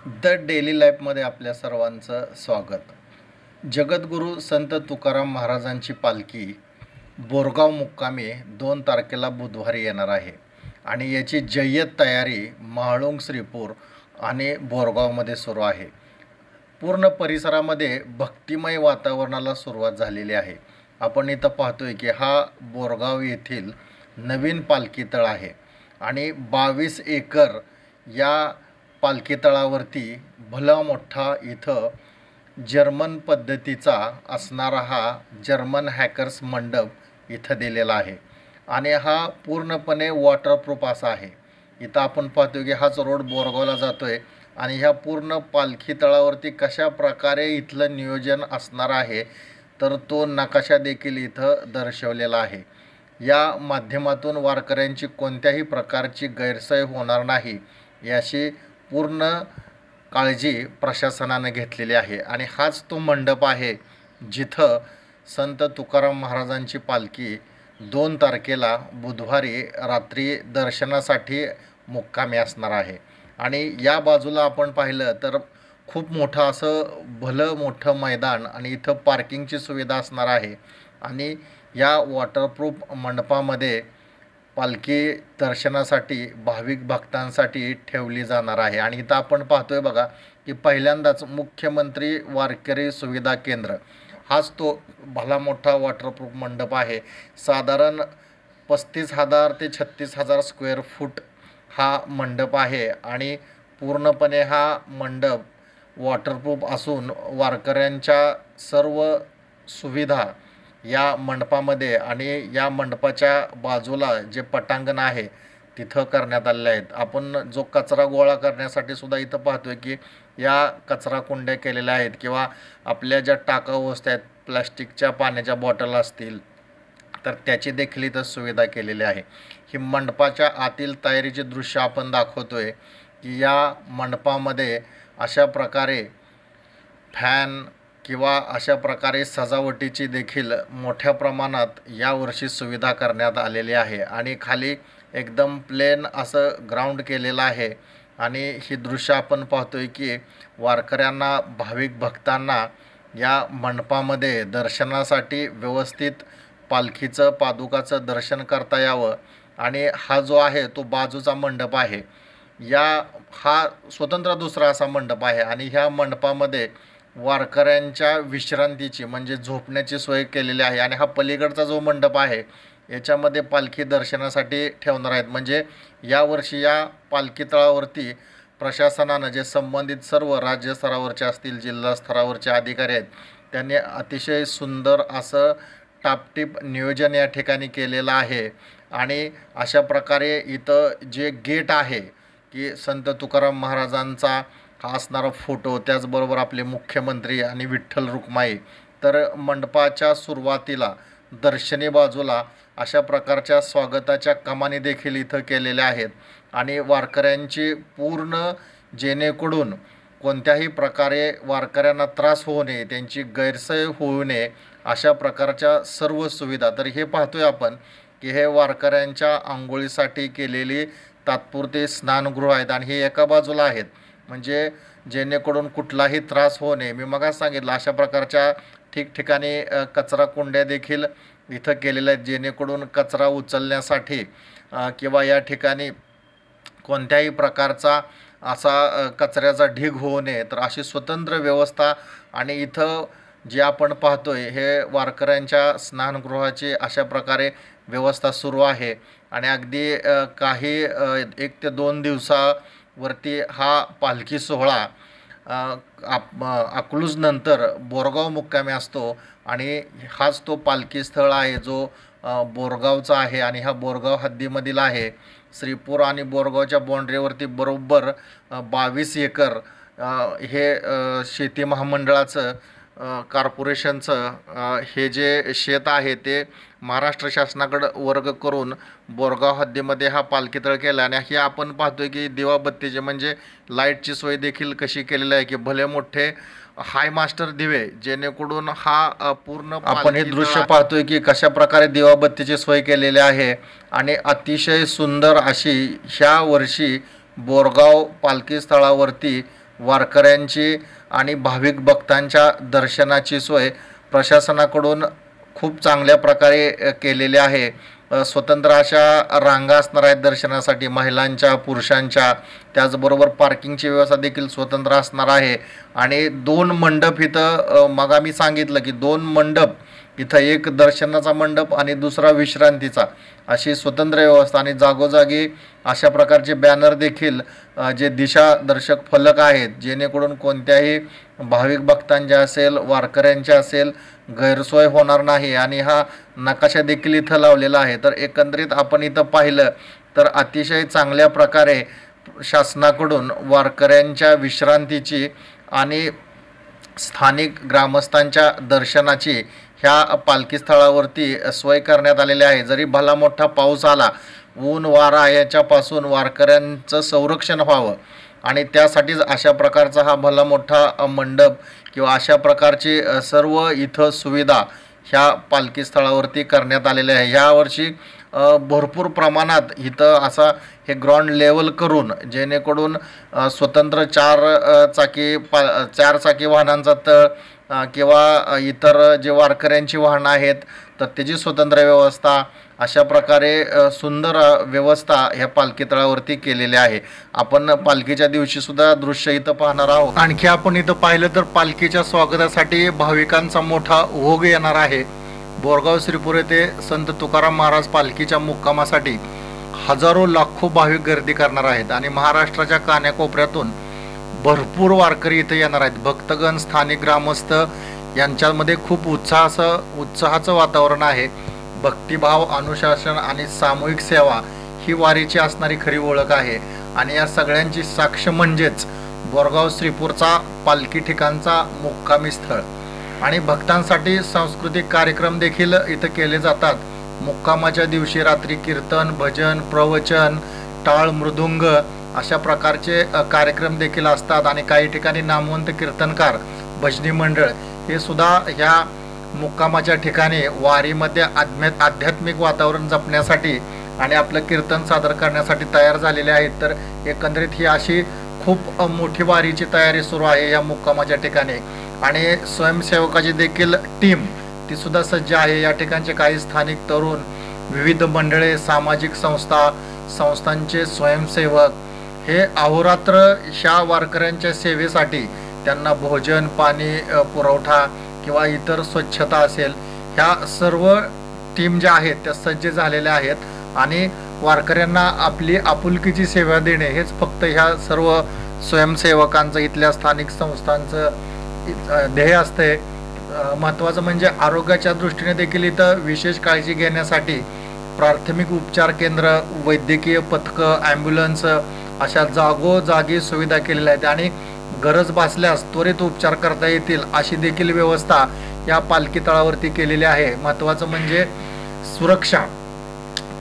The daily लाईफमध्ये आपल्या सर्वांचं स्वागत. जगद्गुरू संत तुकाराम महाराजांची पालखी बोरगाव मुक्कामी 2 तारखेला बुधवारी येणार आहे आणि याची जय्यत तयारी महाळुंग, श्रीपूर आणि बोरगावमध्ये सुरू आहे. पूर्ण परिसरामध्ये भक्तिमय वातावरणाला सुरुवात झालेली आहे. आपण इथं पाहतोय की हा बोरगाव येथील नवीन पालखी तळ आहे आणि 22 एकर या पालखी तळावरती भला मोठा इथं जर्मन पद्धतीचा असणारा हा जर्मन हॅकर्स मंडप इथं दिलेला आहे आणि हा पूर्णपणे वॉटरप्रूफ असा आहे. इथं आपण पाहतो की हाच रोड बोरगावला जातो आहे आणि ह्या पूर्ण पालखी तळावरती कशा प्रकारे इथलं नियोजन असणार आहे तर तो नकाशा देखील इथं दर्शवलेला आहे. या माध्यमातून वारकऱ्यांची कोणत्याही प्रकारची गैरसोय होणार नाही याची पूर्ण काळजी प्रशासनाने घेतलेली आहे आणि हाच तो मंडप आहे जिथं संत तुकाराम महाराजांची पालखी 2 तारखेला बुधवारी रात्री दर्शनासाठी मुक्कामी असणार आहे. आणि या बाजूला आपण पाहिलं तर खूप मोठं असं भलं मोठं मैदान आणि इथं पार्किंगची सुविधा असणार आहे आणि या वॉटरप्रूफ मंडपामध्ये पालखी दर्शनासाठी भाविक भक्तांसाठी ठेवली जाणार आहे. आणि इथं आपण पाहतोय बघा की पहिल्यांदाच मुख्यमंत्री वारकरी सुविधा केंद्र हाच तो भला मोठा वॉटरप्रूफ मंडप आहे. साधारण 35,000 ते 36,000 स्क्वेअर फूट हा मंडप आहे आणि पूर्णपणे हा मंडप वॉटरप्रूफ असून वारकऱ्यांच्या सर्व सुविधा या मंडपामध्ये आणि या मंडपाच्या बाजूला जे पटांगण आहे तिथं करण्यात आलेले आहेत. आपण जो कचरा गोळा करण्यासाठी सुद्धा इथं पाहतोय की या कचरा कुंड्या केलेल्या आहेत किंवा आपल्या ज्या टाकाऊ वस्तू आहेत, प्लास्टिकच्या पाण्याच्या बॉटल असतील तर त्याची देखील इथं सुविधा केलेली आहे. ही मंडपाच्या आतील तयारीचे दृश्य आपण दाखवतोय की या मंडपामध्ये अशा प्रकारे फॅन किंवा अशा प्रकारे सजावटीची देखील मोठ्या प्रमाणात यावर्षी सुविधा करण्यात आलेली आहे आणि खाली एकदम प्लेन असं ग्राउंड केलेलं आहे. आणि ही दृश्य आपण पाहतोय की वारकऱ्यांना, भाविक भक्तांना या मंडपामध्ये दर्शनासाठी व्यवस्थित पालखीचं, पादुकाचं दर्शन करता यावं. आणि हा जो आहे तो बाजूचा मंडप आहे, हा स्वतंत्र दुसरा असा मंडप आहे आणि ह्या मंडपामध्ये वारकऱ्यांच्या विश्रांतीची म्हणजे झोपण्याची सोय केलेली आहे. आणि हा पलीकडचा जो मंडप आहे याच्यामध्ये पालखी दर्शनासाठी ठेवणार आहेत. म्हणजे यावर्षी या पालखी तळावरती प्रशासनानं जे संबंधित सर्व राज्य स्तरावरचे असतील, जिल्हा स्तरावरचे अधिकारी आहेत त्यांनी अतिशय सुंदर असं टापटीप नियोजन या ठिकाणी केलेलं आहे. आणि अशा प्रकारे इथं जे गेट आहे की संत तुकाराम महाराजांचा हा असणारा फोटो, त्याचबरोबर आपले मुख्यमंत्री आणि विठ्ठल रुक्माई, तर मंडपाच्या सुरुवातीला दर्शनी बाजूला अशा प्रकारच्या स्वागताच्या कमानी देखील इथं केलेल्या आहेत. आणि वारकऱ्यांची पूर्ण जेणेकरून कोणत्याही प्रकारे वारकऱ्यांना त्रास होऊ नये, त्यांची गैरसोय होऊ नये अशा प्रकारच्या सर्व सुविधा. तर हे पाहतोय आपण की हे वारकऱ्यांच्या आंघोळीसाठी केलेली तात्पुरते स्नानगृह आहेत आणि हे एका बाजूला आहेत म्हणजे जेणेकरून कुठलाही त्रास होऊ नये. मी मगाच सांगितलं अशा प्रकारच्या ठिकठिकाणी कचरा कुंड्या देखील इथं केलेल्या आहेत जेणेकरून कचरा उचलण्यासाठी किंवा या ठिकाणी कोणत्याही प्रकारचा असा कचऱ्याचा ढीग होऊ नये तर अशी स्वतंत्र व्यवस्था. आणि इथं जे आपण पाहतोय हे वारकऱ्यांच्या स्नानगृहाची अशा प्रकारे व्यवस्था सुरू आहे. आणि अगदी काही 1 ते 2 दिवसावरती हा पालखी सोहळा अकलूजनंतर बोरगाव मुक्कामी असतो आणि हाच तो पालखी स्थळ आहे जो बोरगावचा आहे आणि हा बोरगाव हद्दीमधील आहे. श्रीपूर आणि बोरगावच्या बाँड्रीवरती बरोबर 22 एकर हे शेती महामंडळाचं कॉर्पोरेशनचं हे जे शेत आहे ते महाराष्ट्र शासनाकडे वर्ग करून बोरगाव हद्दीमध्ये हा पालखीतळ केला. आणि हे आपण पाहतोय की दिवाबत्तीचे म्हणजे लाईटची सोय देखील कशी केलेली आहे की भले मोठे हाय मास्टर दिवे जेणेकरून हा पूर्ण आपण हे दृश्य पाहतोय की कशा प्रकारे दिवाबत्तीची सोय केलेली आहे. आणि अतिशय सुंदर अशी ह्या वर्षी बोरगाव पालखी स्थळावरती वारकऱ्यांची आणि भाविक भक्तांच्या दर्शनाची सोय प्रशासनाकडून खूप चांगल्या प्रकारे केलेली आहे. स्वतंत्र अशा रांगा असणार आहेत दर्शनासाठी, महिलांच्या, पुरुषांच्या. त्याचबरोबर पार्किंगची व्यवस्था देखील स्वतंत्र असणार आहे. आणि 2 मंडप इथं, मग आम्ही सांगितलं की 2 मंडप इथं, एक दर्शनाचा मंडप आणि दुसरा विश्रांतीचा, अशी स्वतंत्र व्यवस्था. आणि जागोजागी अशा प्रकारचे बॅनर देखील, जे दिशादर्शक फलक आहेत, जेणेकरून कोणत्याही भाविक भक्तांच्या असेल, वारकऱ्यांच्या असेल, गैरसोय होणार नाही. आणि हा नकाशा देखील इथं लावलेला आहे. तर एकंदरीत आपण इथं पाहिलं तर अतिशय चांगल्या प्रकारे शासनाकडून वारकऱ्यांच्या विश्रांतीची आणि स्थानिक ग्रामस्थांच्या दर्शनाची ह्या पालखी स्थळावरती सोय करण्यात आलेली आहे. जरी भला मोठा पाऊस आला, ऊन वारा याच्यापासून वारकऱ्यांचं संरक्षण व्हावं आणि त्यासाठीच अशा प्रकारचा हा भला मोठा मंडप किंवा अशा प्रकारची सर्व इथं सुविधा ह्या पालखी स्थळावरती करण्यात आलेल्या आहे. यावर्षी भरपूर प्रमाणात इथं असा हे ग्राउंड लेवल करून, जेणेकरून स्वतंत्र 4 चाकी वाहनांचा तळ किंवा इतर जे वारकऱ्यांची वाहनं आहेत तर त्याची स्वतंत्र व्यवस्था, अशा प्रकारे सुंदर व्यवस्था ह्या पालखी तळावरती केलेली आहे. आपण पालखीच्या दिवशी सुद्धा दृश्य इथं पाहणार आहोत. आणखी आपण इथं पाहिलं तर पालखीच्या स्वागतासाठी भाविकांचा मोठा ओघ येणार आहे. बोरगाव श्रीपूर येथे संत तुकाराम महाराज पालखीच्या मुक्कामासाठी हजारो लाखो भाविक गर्दी करणार आहेत. आणि महाराष्ट्राच्या कानाकोपऱ्यातून भरपूर वारकरी इथं येणार आहेत. भक्तगण, स्थानिक ग्रामस्थ यांच्यामध्ये खूप उत्साहाचं वातावरण आहे. भक्तिभाव, अनुशासन आणि सामूहिक सेवा ही वारीची असणारी खरी ओळख आहे. आणि या सगळ्यांची साक्ष म्हणजेच बोरगाव श्रीपूरचा पालखी ठिकाणचा मुक्कामी स्थळ. आणि भक्तांसाठी सांस्कृतिक कार्यक्रम देखील इथं केले जातात. मुक्कामाच्या दिवशी रात्री कीर्तन, भजन, प्रवचन, टाळ, मृदुंग अशा प्रकारचे कार्यक्रम देखील असतात. आणि काही ठिकाणी नामवंत कीर्तनकार, भजनी मंडळ हे सुद्धा ह्या मुक्कामाच्या ठिकाणी वारीमध्ये आध्यात्मिक वातावरण जपण्यासाठी आणि आपलं कीर्तन सादर करण्यासाठी तयार झालेले आहेत. तर एकंदरीत ही अशी खूप मोठी वारीची तयारी सुरू आहे या मुक्कामाच्या ठिकाणी. आणि स्वयंसेवकाची देखील टीम ती सुद्धा सज्ज आहे. या ठिकाणचे काही स्थानिक तरुण, विविध मंडळे, सामाजिक संस्थांचे स्वयंसेवक हे अहोरात्र ह्या वारकऱ्यांच्या सेवेसाठी, त्यांना भोजन, पाणी पुरवठा किंवा इतर स्वच्छता असेल, ह्या सर्व टीम ज्या आहेत त्या सज्ज झालेल्या आहेत. आणि वारकऱ्यांना आपली आपुलकीची सेवा देणे हेच फक्त ह्या सर्व स्वयंसेवकांचं, इथल्या स्थानिक संस्थांचं ध्येय असते. महत्त्वाचं म्हणजे आरोग्याच्या दृष्टीने देखील इथं विशेष काळजी घेण्यासाठी प्राथमिक उपचार केंद्र, वैद्यकीय पथकं, ॲम्ब्युलन्स अशा जागोजागी सुविधा केलेल्या आहेत. आणि गरज भासल्यास त्वरित उपचार करता येतील अशी देखील व्यवस्था या पालखी तळावरती केलेली आहे. महत्त्वाचं म्हणजे सुरक्षा,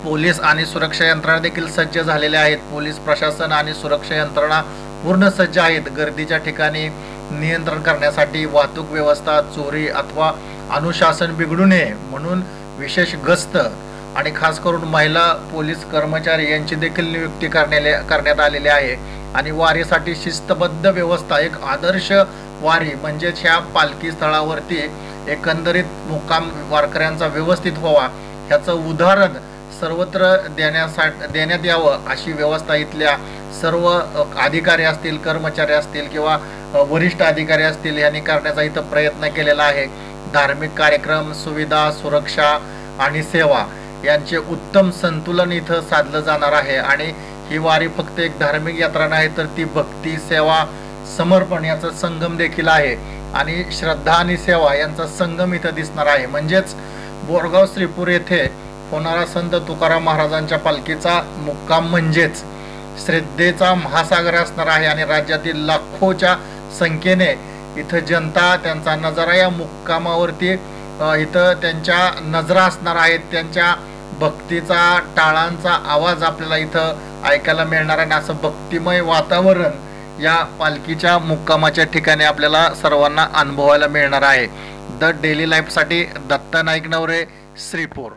पोलीस आणि सुरक्षा यंत्रणा देखील सज्ज झालेल्या आहेत. पोलीस प्रशासन आणि सुरक्षा यंत्रणा पूर्ण सज्ज आहेत. गर्दीच्या ठिकाणी नियंत्रण करण्यासाठी वाहतूक व्यवस्था, चोरी अथवा अनुशासन बिघडू नये म्हणून विशेष गस्त आणि खास करून महिला पोलीस कर्मचारी यांची देखील नियुक्ती करण्यात आलेली आहे. आणि वारीसाठी शिस्तबद्ध व्यवस्था, एक आदर्श वारी म्हणजेच ह्या पालखी स्थळावरती एकंदरीत मुक्काम वारकऱ्यांचा व्यवस्थित व्हावा ह्याचं उदाहरण सर्वत्र देण्यात यावं अशी व्यवस्था इथल्या सर्व अधिकारी असतील, कर्मचारी असतील किंवा वरिष्ठ अधिकारी असतील यांनी करण्याचा इथं प्रयत्न केलेला आहे. धार्मिक कार्यक्रम, सुविधा, सुरक्षा आणि सेवा यांचे उत्तम संतुलन इथं साधलं जाणार आहे. आणि ही वारी फक्त एक धार्मिक यात्रा नाही तर ती भक्ती, सेवा, समर्पण याचा संगम देखील आहे. आणि श्रद्धा आणि सेवा यांचा संगम इथं दिसणार आहे. म्हणजेच बोरगाव श्रीपूर येथे होणारा संत तुकाराम महाराजांच्या पालखीचा मुक्काम म्हणजेच श्रद्धेचा महासागर असणार आहे. आणि राज्यातील लाखोच्या संख्येने इथं जनता त्यांचा नजारा या मुक्कामावरती इथं त्यांच्या नजरा असणार आहेत. त्यांच्या भक्तीचा, टाळांचा आवाज आपल्याला इथं ऐकायला मिळणार आहे. असं भक्तिमय वातावरण या पालखीच्या मुक्कामाच्या ठिकाणी आपल्याला सर्वांना अनुभवायला मिळणार आहे. द डेली लाईफसाठी दत्ता नाईक नवरे, श्रीपूर.